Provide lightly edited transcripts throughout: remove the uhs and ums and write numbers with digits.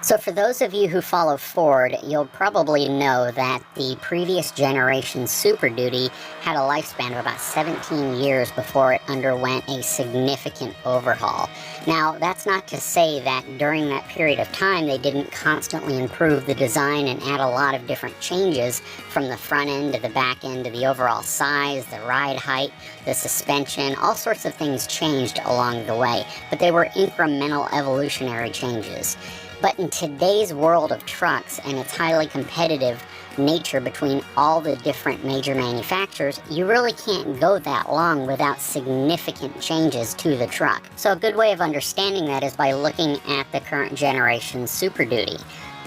So for those of you who follow Ford, you'll probably know that the previous generation Super Duty had a lifespan of about 17 years before it underwent a significant overhaul. Now, that's not to say that during that period of time they didn't constantly improve the design and add a lot of different changes from the front end to the back end to the overall size, the ride height, the suspension, all sorts of things changed along the way, but they were incremental evolutionary changes. But in today's world of trucks and its highly competitive nature between all the different major manufacturers, you really can't go that long without significant changes to the truck. So a good way of understanding that is by looking at the current generation Super Duty.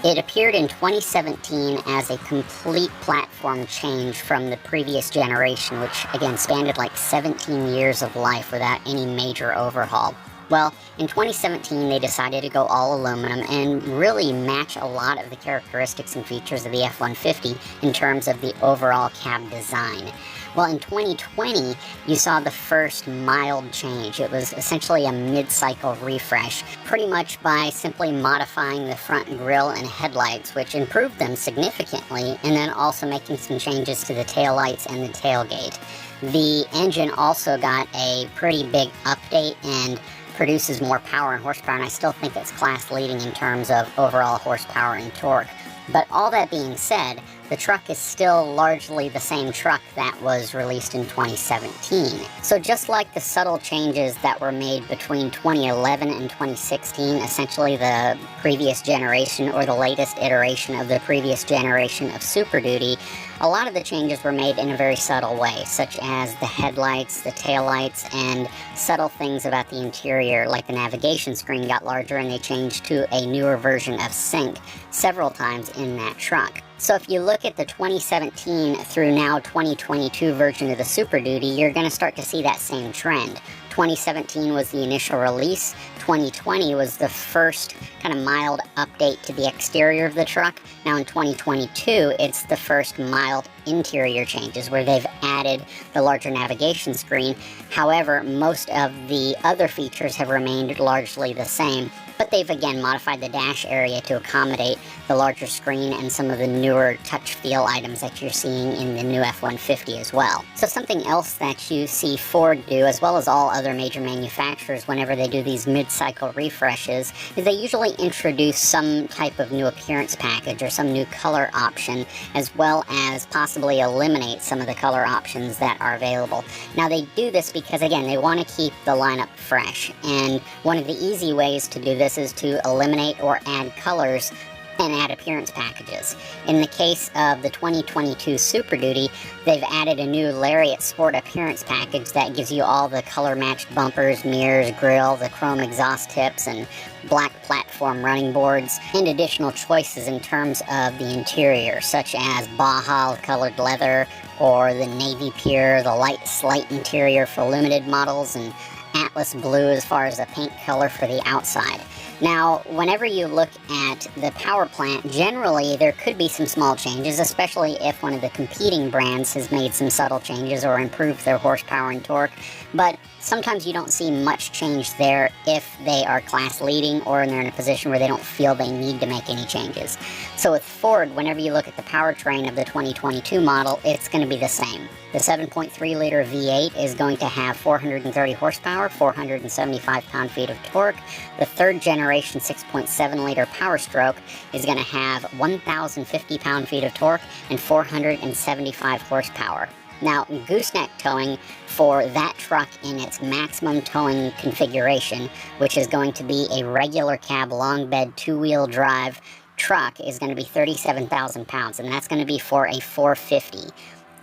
It appeared in 2017 as a complete platform change from the previous generation, which again spanned like 17 years of life without any major overhaul. Well, in 2017, they decided to go all aluminum and really match a lot of the characteristics and features of the F-150 in terms of the overall cab design. Well, in 2020, you saw the first mild change. It was essentially a mid-cycle refresh, pretty much by simply modifying the front grille and headlights, which improved them significantly, and then also making some changes to the taillights and the tailgate. The engine also got a pretty big update and produces more power and horsepower, and I still think it's class leading in terms of overall horsepower and torque. But all that being said, the truck is still largely the same truck that was released in 2017. So just like the subtle changes that were made between 2011 and 2016, essentially the previous generation or the latest iteration of the previous generation of Super Duty, a lot of the changes were made in a very subtle way, such as the headlights, the taillights, and subtle things about the interior, like the navigation screen got larger and they changed to a newer version of Sync several times in that truck. So if you look at the 2017 through now 2022 version of the Super Duty, you're going to start to see that same trend. 2017 was the initial release. 2020 was the first kind of mild update to the exterior of the truck. Now in 2022, it's the first mild interior changes where they've added the larger navigation screen. However, most of the other features have remained largely the same, but they've again modified the dash area to accommodate the larger screen and some of the newer touch feel items that you're seeing in the new F-150 as well. So something else that you see Ford do, as well as all other major manufacturers whenever they do these mid-cycle refreshes, is they usually introduce some type of new appearance package or some new color option, as well as possibly eliminate some of the color options that are available. Now they do this because again, they want to keep the lineup fresh, and one of the easy ways to do this is to eliminate or add colors and add appearance packages. In the case of the 2022 Super Duty, they've added a new Lariat Sport appearance package that gives you all the color-matched bumpers, mirrors, grille, the chrome exhaust tips, and black platform running boards, and additional choices in terms of the interior, such as Baja colored leather, or the navy pure, the light slate interior for limited models, and Atlas blue as far as the paint color for the outside. Now, whenever you look at the power plant, generally there could be some small changes, especially if one of the competing brands has made some subtle changes or improved their horsepower and torque, but sometimes you don't see much change there if they are class leading or they're in a position where they don't feel they need to make any changes. So with Ford, whenever you look at the powertrain of the 2022 model, it's going to be the same. The 7.3 liter V8 is going to have 430 horsepower, 475 pound-feet of torque. The third generation 6.7 liter Power Stroke is going to have 1,050 pound-feet of torque and 475 horsepower. Now, Gooseneck Towing for that truck in its maximum towing configuration, which is going to be a regular cab long bed two-wheel drive truck, is going to be 37,000 pounds, and that's going to be for a 450.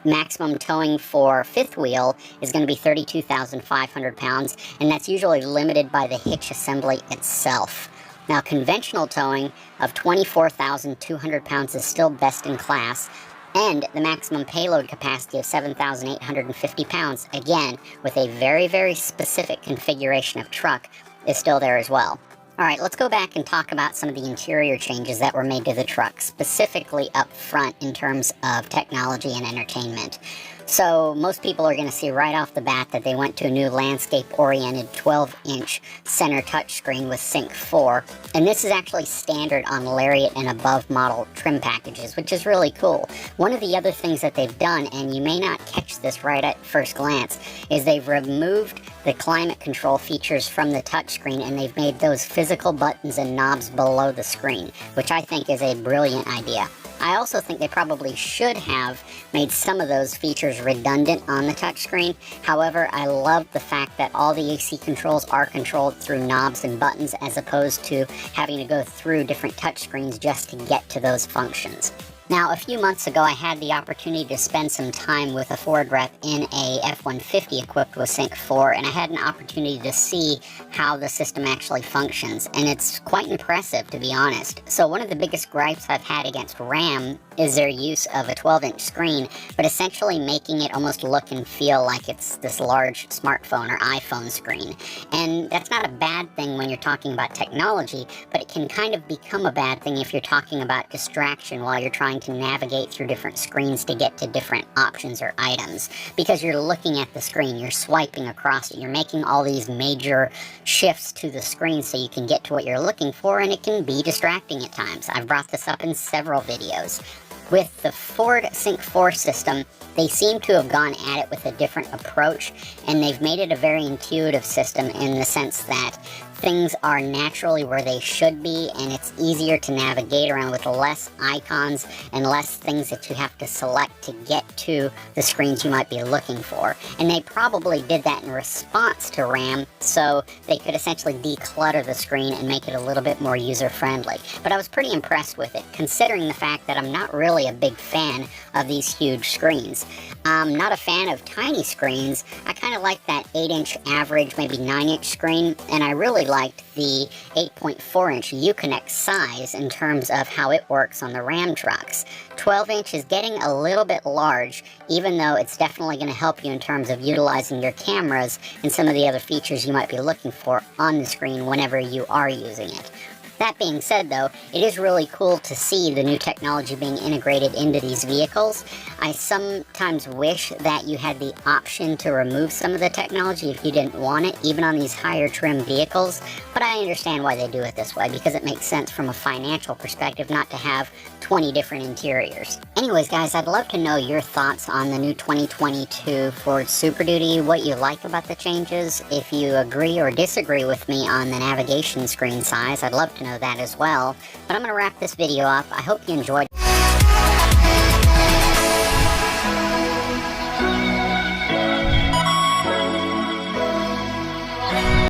Maximum towing for fifth wheel is going to be 32,500 pounds, and that's usually limited by the hitch assembly itself. Now, conventional towing of 24,200 pounds is still best in class, and the maximum payload capacity of 7,850 pounds, again, with a very, very specific configuration of truck, is still there as well. Alright, let's go back and talk about some of the interior changes that were made to the truck, specifically up front in terms of technology and entertainment. So most people are going to see right off the bat that they went to a new landscape-oriented 12-inch center touchscreen with Sync 4, and this is actually standard on Lariat and above model trim packages, which is really cool. One of the other things that they've done, and you may not catch this right at first glance, is they've removed the climate control features from the touchscreen and they've made those physical buttons and knobs below the screen, which I think is a brilliant idea. I also think they probably should have made some of those features redundant on the touchscreen. However, I love the fact that all the AC controls are controlled through knobs and buttons as opposed to having to go through different touchscreens just to get to those functions. Now, a few months ago, I had the opportunity to spend some time with a Ford rep in a F-150 equipped with Sync 4, and I had an opportunity to see how the system actually functions, and it's quite impressive, to be honest. So one of the biggest gripes I've had against RAM is their use of a 12-inch screen, but essentially making it almost look and feel like it's this large smartphone or iPhone screen. And that's not a bad thing when you're talking about technology, but it can kind of become a bad thing if you're talking about distraction while you're trying to navigate through different screens to get to different options or items. Because you're looking at the screen, you're swiping across it, you're making all these major shifts to the screen so you can get to what you're looking for, and it can be distracting at times. I've brought this up in several videos. With the Ford Sync 4 system, they seem to have gone at it with a different approach, and they've made it a very intuitive system in the sense that things are naturally where they should be, and it's easier to navigate around with less icons and less things that you have to select to get to the screens you might be looking for. And they probably did that in response to RAM, so they could essentially declutter the screen and make it a little bit more user-friendly. But I was pretty impressed with it, considering the fact that I'm not really a big fan of these huge screens. I'm not a fan of tiny screens. I kind of like that 8-inch average, maybe 9-inch screen, and I really liked the 8.4-inch Uconnect size in terms of how it works on the Ram trucks. 12-inch is getting a little bit large, even though it's definitely going to help you in terms of utilizing your cameras and some of the other features you might be looking for on the screen whenever you are using it. That being said, though, it is really cool to see the new technology being integrated into these vehicles. I sometimes wish that you had the option to remove some of the technology if you didn't want it, even on these higher trim vehicles, but I understand why they do it this way, because it makes sense from a financial perspective not to have 20 different interiors. Anyways, guys, I'd love to know your thoughts on the new 2022 Ford Super Duty, what you like about the changes. If you agree or disagree with me on the navigation screen size, I'd love to know that as well. But I'm going to wrap this video up. I hope you enjoyed